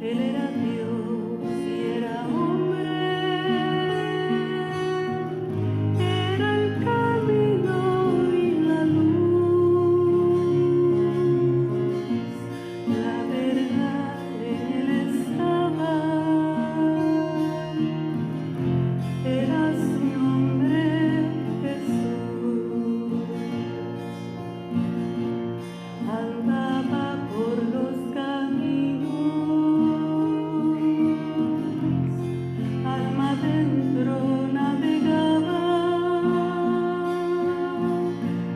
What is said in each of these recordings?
Él era Dios y era hombre, era el camino y la luz, la verdad en él estaba, era su nombre Jesús. Andaba por los caminos, alma adentro navegaba,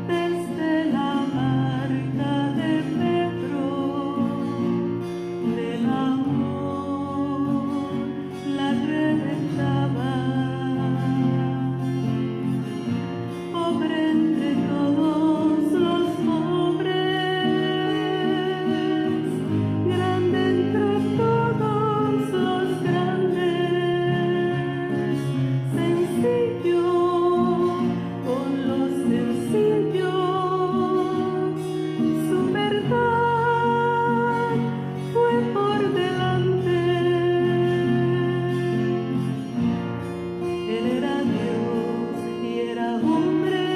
desde la barca de Pedro, del amor la red echaba. Pobre entre todos los pobres, grande entre todos los grandes, sencillo con los sencillos, su verdad fue por delante. Él era Dios y era hombre,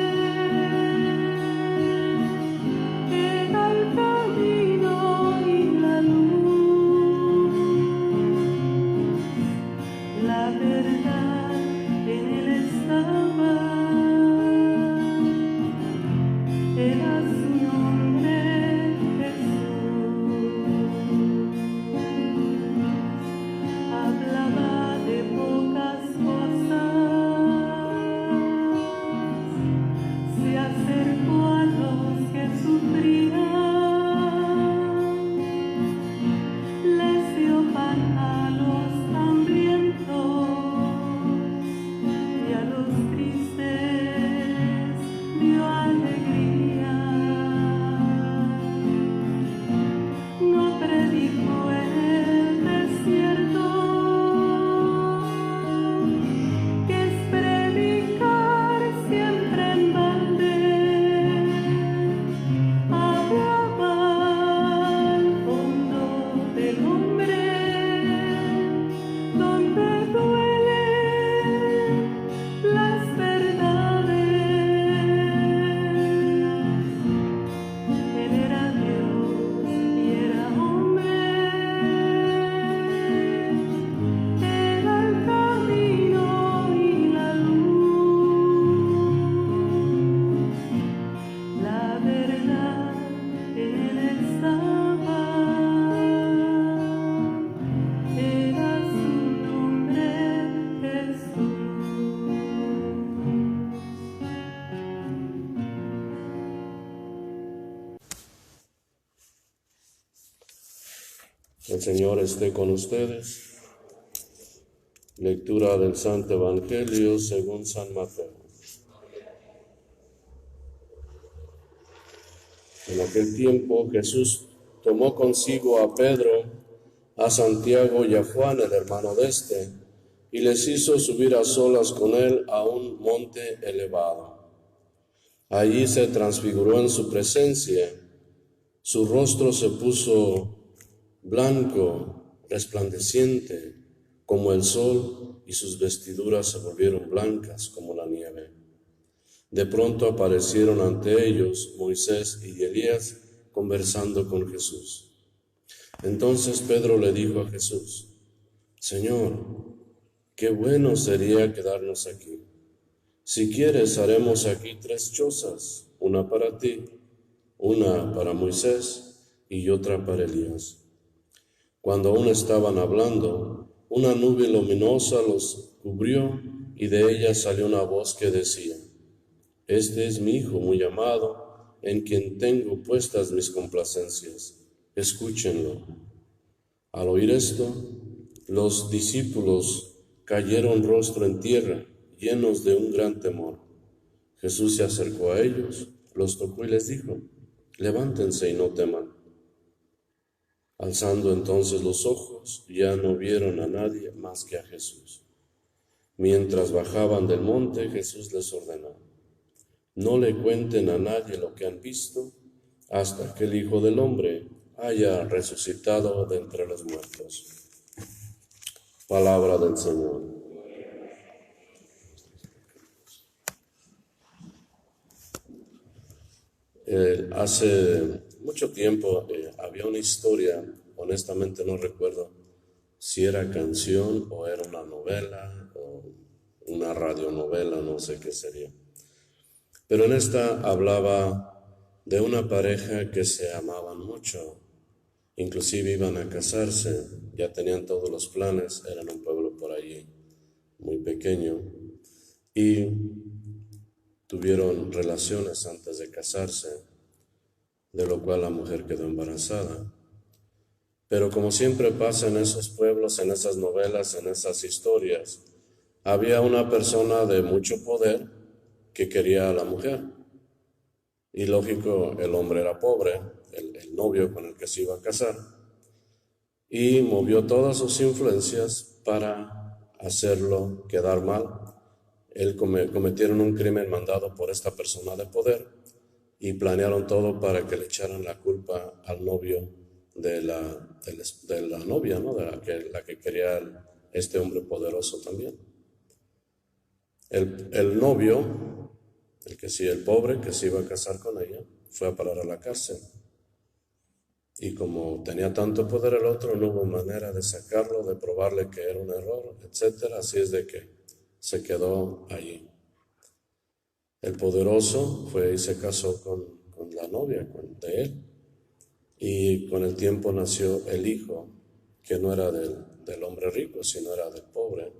era el camino y la luz, la verdad en él estaba, era su nombre Jesús. Hablaba de pocas cosas, se acercó a los que sufrían, les dio pan a los hambrientos y a los tristes dio alegría. No predicó en el desierto, que es predicar siempre en balde. Hablaba al fondo del hombre, donde duelen las verdades. Él era Dios y era hombre, era el camino y la luz, la verdad en él estaba, era su nombre Jesús. El Señor esté con ustedes. Lectura del Santo Evangelio según San Mateo. En aquel tiempo Jesús tomó consigo a Pedro, a Santiago y a Juan, el hermano de éste, y les hizo subir a solas con él a un monte elevado. Allí se transfiguró en su presencia, su rostro se puso blanco, resplandeciente como el sol, y sus vestiduras se volvieron blancas como la nieve. De pronto aparecieron ante ellos Moisés y Elías conversando con Jesús. Entonces Pedro le dijo a Jesús: Señor, qué bueno sería quedarnos aquí. Si quieres, haremos aquí 3 chozas, una para ti, una para Moisés y otra para Elías. Cuando aún estaban hablando, una nube luminosa los cubrió y de ella salió una voz que decía: Este es mi Hijo muy amado, en quien tengo puestas mis complacencias. Escúchenlo. Al oír esto, los discípulos cayeron rostro en tierra, llenos de un gran temor. Jesús se acercó a ellos, los tocó y les dijo: Levántense y no teman. Alzando entonces los ojos, ya no vieron a nadie más que a Jesús. Mientras bajaban del monte, Jesús les ordenó: No le cuenten a nadie lo que han visto, hasta que el Hijo del Hombre haya resucitado de entre los muertos. Palabra del Señor. Hace mucho tiempo había una historia, honestamente no recuerdo si era canción o era una novela o una radionovela, no sé qué sería. Pero en esta hablaba de una pareja que se amaban mucho, inclusive iban a casarse, ya tenían todos los planes, eran un pueblo por allí muy pequeño y tuvieron relaciones antes de casarse, de lo cual la mujer quedó embarazada. Pero como siempre pasa en esos pueblos, en esas novelas, en esas historias, había una persona de mucho poder que quería a la mujer. Y lógico, el hombre era pobre, el novio con el que se iba a casar, y movió todas sus influencias para hacerlo quedar mal. Cometieron un crimen mandado por esta persona de poder y planearon todo para que le echaran la culpa al novio de la novia, ¿no? De la que quería este hombre poderoso también. El novio, el pobre que se iba a casar con ella, fue a parar a la cárcel. Y como tenía tanto poder el otro, no hubo manera de sacarlo, de probarle que era un error, etc. Así es de que se quedó allí. El poderoso fue y se casó con la novia de él. Y con el tiempo nació el hijo, que no era del hombre rico, sino era del pobre.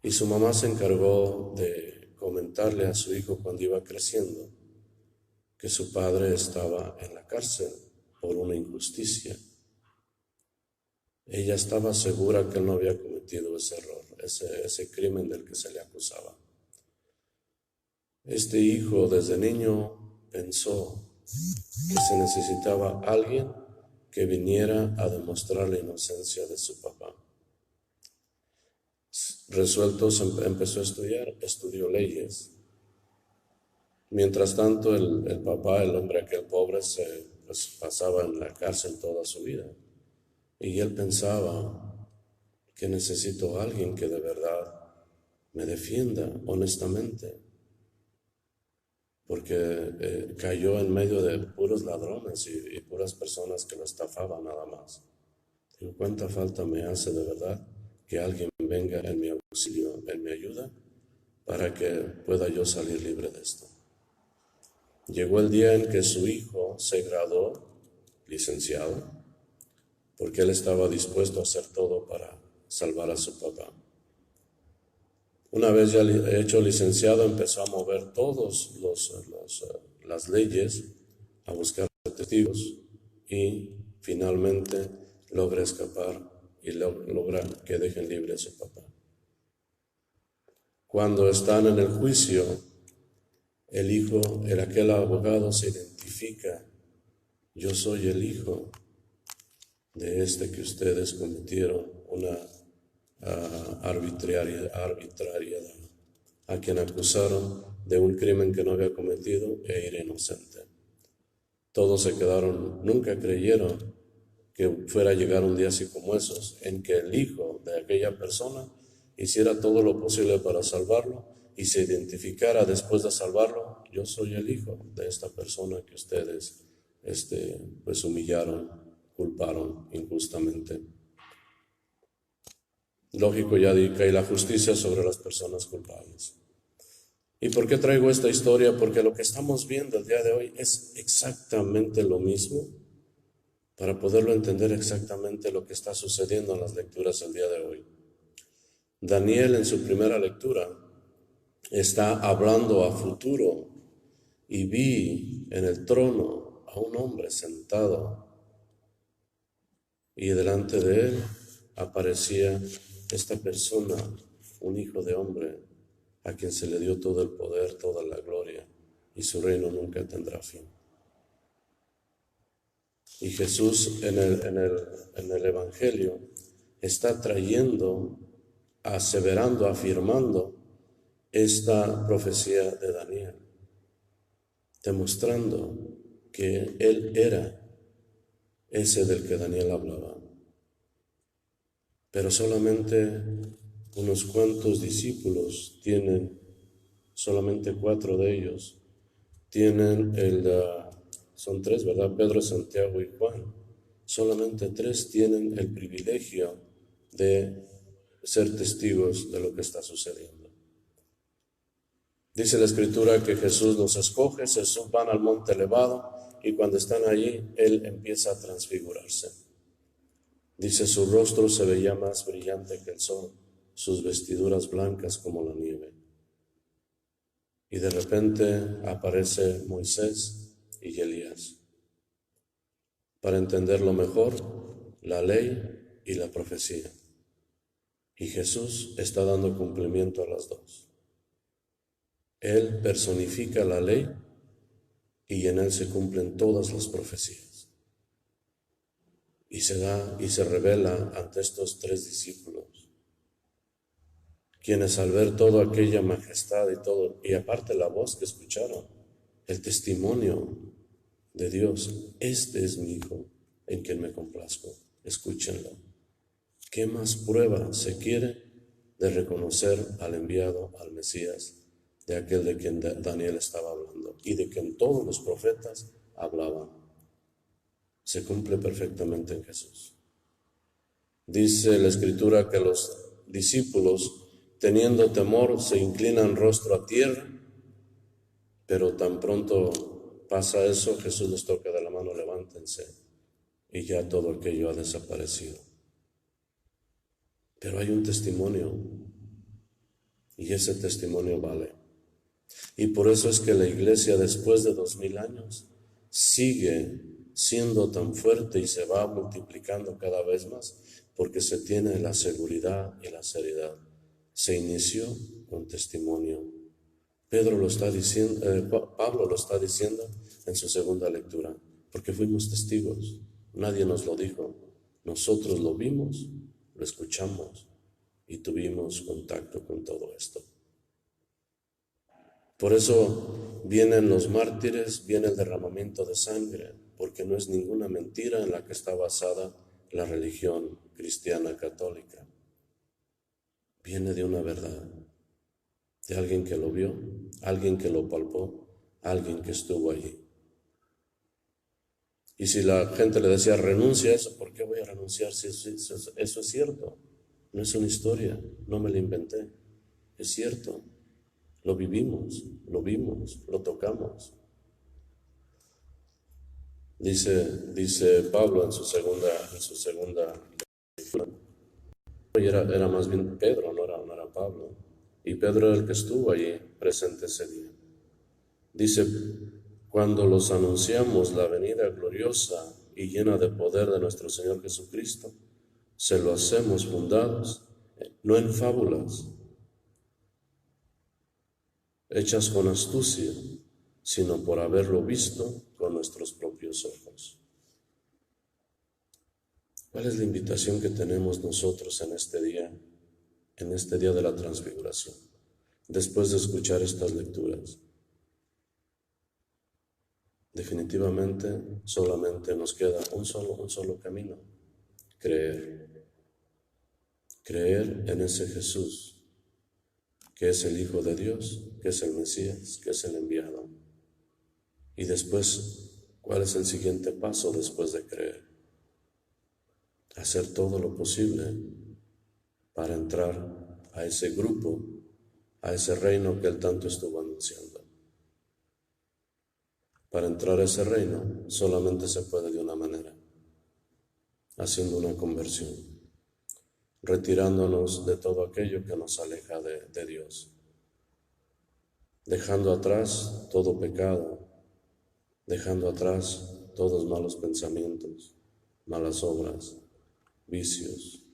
Y su mamá se encargó de comentarle a su hijo cuando iba creciendo que su padre estaba en la cárcel por una injusticia. Ella estaba segura que él no había cometido ese error, ese crimen del que se le acusaba. Este hijo desde niño pensó que se necesitaba alguien que viniera a demostrar la inocencia de su papá. Resuelto, empezó a estudiar, estudió leyes. Mientras tanto, el papá, el hombre aquel pobre, pues, pasaba en la cárcel toda su vida. Y él pensaba que necesito a alguien que de verdad me defienda honestamente, porque cayó en medio de puros ladrones y puras personas que lo estafaban nada más. Digo, ¿cuánta falta me hace de verdad que alguien venga en mi auxilio, en mi ayuda, para que pueda yo salir libre de esto? Llegó el día en que su hijo se graduó, licenciado, porque él estaba dispuesto a hacer todo para salvar a su papá. Una vez ya hecho licenciado, empezó a mover todas las leyes, a buscar testigos y finalmente logra escapar y logra que dejen libre a su papá. Cuando están en el juicio, el hijo, aquel abogado se identifica: yo soy el hijo de este que ustedes cometieron una arbitrariedad, a quien acusaron de un crimen que no había cometido e era inocente. Todos se quedaron, nunca creyeron que fuera a llegar un día así como esos, en que el hijo de aquella persona hiciera todo lo posible para salvarlo y se identificara después de salvarlo: yo soy el hijo de esta persona que ustedes pues humillaron, culparon injustamente. Lógico, ya cae la justicia sobre las personas culpables. ¿Y por qué traigo esta historia? Porque lo que estamos viendo el día de hoy es exactamente lo mismo, para poderlo entender exactamente lo que está sucediendo en las lecturas el día de hoy. Daniel, en su primera lectura, está hablando a futuro: y vi en el trono a un hombre sentado, y delante de él aparecía esta persona, un hijo de hombre, a quien se le dio todo el poder, toda la gloria, y su reino nunca tendrá fin. Y Jesús en el Evangelio está trayendo, aseverando, afirmando esta profecía de Daniel, demostrando que él era ese del que Daniel hablaba. pero solamente unos cuantos discípulos tienen, solamente 4 de ellos tienen son 3, ¿verdad? Pedro, Santiago y Juan. Solamente 3 tienen el privilegio de ser testigos de lo que está sucediendo. Dice la Escritura que Jesús los escoge, se van al monte elevado y cuando están allí, Él empieza a transfigurarse. Dice, su rostro se veía más brillante que el sol, sus vestiduras blancas como la nieve. Y de repente aparece Moisés y Elías para entenderlo mejor, la ley y la profecía. Y Jesús está dando cumplimiento a las dos. Él personifica la ley y en Él se cumplen todas las profecías. Y se revela ante estos 3 discípulos, quienes al ver toda aquella majestad y aparte la voz que escucharon, el testimonio de Dios, este es mi Hijo, en quien me complazco, escúchenlo. ¿Qué más prueba se quiere de reconocer al enviado, al Mesías, de aquel de quien Daniel estaba hablando y de quien todos los profetas hablaban? Se cumple perfectamente en Jesús. Dice la Escritura que los discípulos, teniendo temor, se inclinan rostro a tierra, pero tan pronto pasa eso, Jesús les toca de la mano, levántense, y ya todo aquello ha desaparecido. Pero hay un testimonio, y ese testimonio vale. Y por eso es que la iglesia, después de 2000 años, sigue siendo tan fuerte y se va multiplicando cada vez más, porque se tiene la seguridad y la seriedad. Se inició con testimonio. Pedro lo está diciendo, Pablo lo está diciendo en su segunda lectura, porque fuimos testigos. Nadie nos lo dijo, nosotros lo vimos, lo escuchamos y tuvimos contacto con todo esto. Por eso vienen los mártires, viene el derramamiento de sangre, porque no es ninguna mentira en la que está basada la religión cristiana católica. Viene de una verdad, de alguien que lo vio, alguien que lo palpó, alguien que estuvo allí. Y si la gente le decía, renuncia a eso, ¿por qué voy a renunciar si eso es cierto? No es una historia, no me la inventé, es cierto. Lo vivimos, lo vimos, lo tocamos. Dice Pablo en su segunda lectura. Y era más bien Pedro, no era Pablo. Y Pedro era el que estuvo allí presente ese día. Dice, cuando los anunciamos la venida gloriosa y llena de poder de nuestro Señor Jesucristo, se lo hacemos fundados, no en fábulas, hechas con astucia, sino por haberlo visto con nuestros propios ojos. ¿Cuál es la invitación que tenemos nosotros en este día de la transfiguración, después de escuchar estas lecturas? Definitivamente solamente nos queda un solo camino: creer en ese Jesús, que es el Hijo de Dios, que es el Mesías, que es el enviado. Y después, ¿cuál es el siguiente paso después de creer? Hacer todo lo posible para entrar a ese grupo, a ese reino que Él tanto estuvo anunciando. Para entrar a ese reino solamente se puede de una manera: haciendo una conversión, retirándonos de todo aquello que nos aleja de Dios, dejando atrás todo pecado, dejando atrás todos malos pensamientos, malas obras, vicios,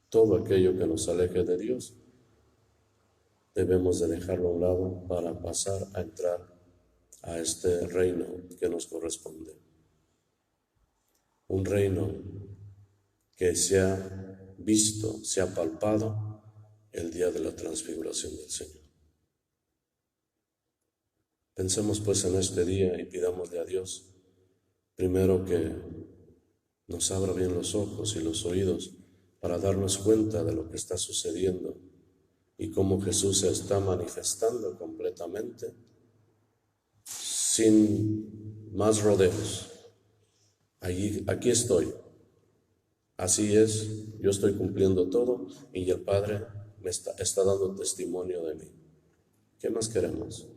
todo aquello que nos aleje de Dios. Debemos de dejarlo a un lado para pasar a entrar a este reino que nos corresponde. Un reino que se ha visto, se ha palpado el día de la transfiguración del Señor. Pensemos pues en este día y pidámosle a Dios, primero, que nos abra bien los ojos y los oídos para darnos cuenta de lo que está sucediendo y cómo Jesús se está manifestando completamente, sin más rodeos. Aquí estoy. Así es, yo estoy cumpliendo todo y el Padre me está dando testimonio de mí. ¿Qué más queremos?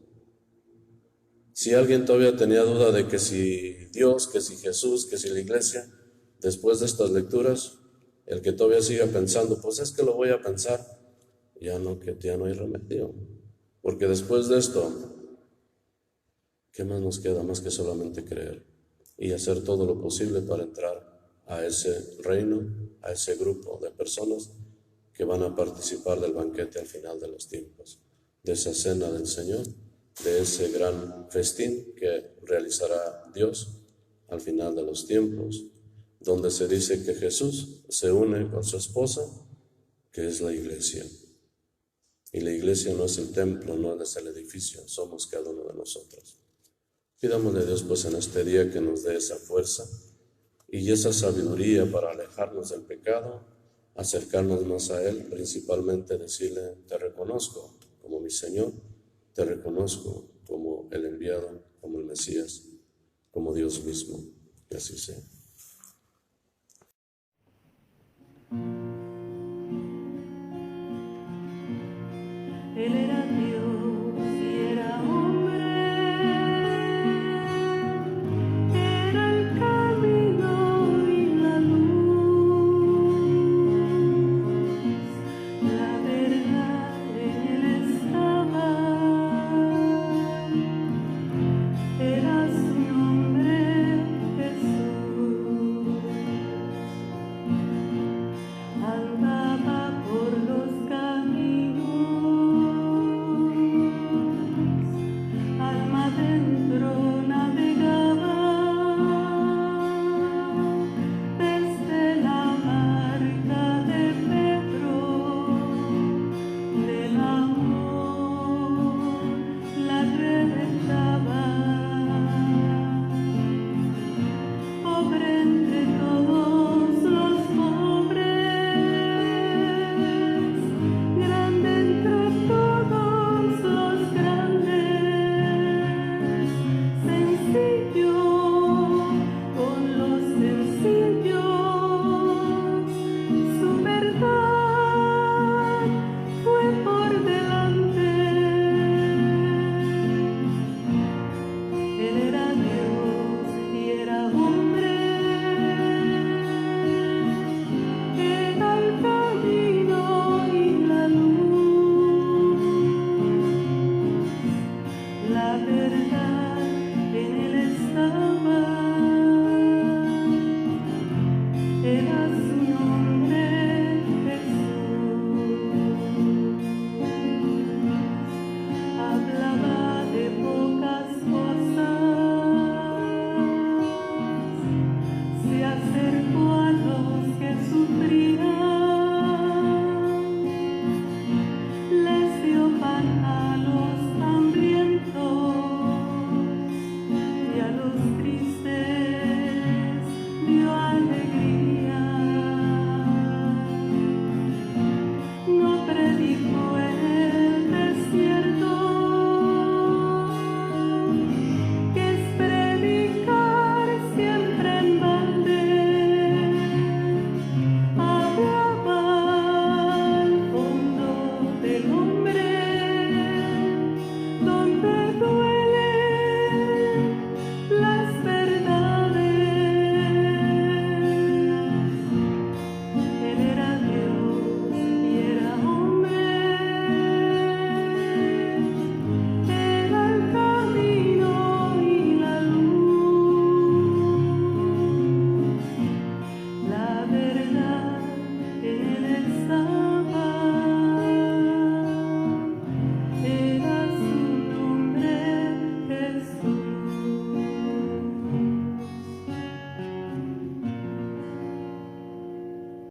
Si alguien todavía tenía duda de que si Dios, que si Jesús, que si la iglesia, después de estas lecturas, el que todavía siga pensando, pues es que lo voy a pensar, ya no hay remedio. Porque después de esto, ¿qué más nos queda más que solamente creer y hacer todo lo posible para entrar a ese reino, a ese grupo de personas que van a participar del banquete al final de los tiempos, de esa cena del Señor, de ese gran festín que realizará Dios al final de los tiempos, donde se dice que Jesús se une con su esposa, que es la iglesia. Y la iglesia no es el templo, no es el edificio, somos cada uno de nosotros. Pidámosle a Dios pues en este día que nos dé esa fuerza y esa sabiduría para alejarnos del pecado, acercarnos más a Él, principalmente decirle, te reconozco como mi Señor, te reconozco como el enviado, como el Mesías, como Dios mismo, que así sea.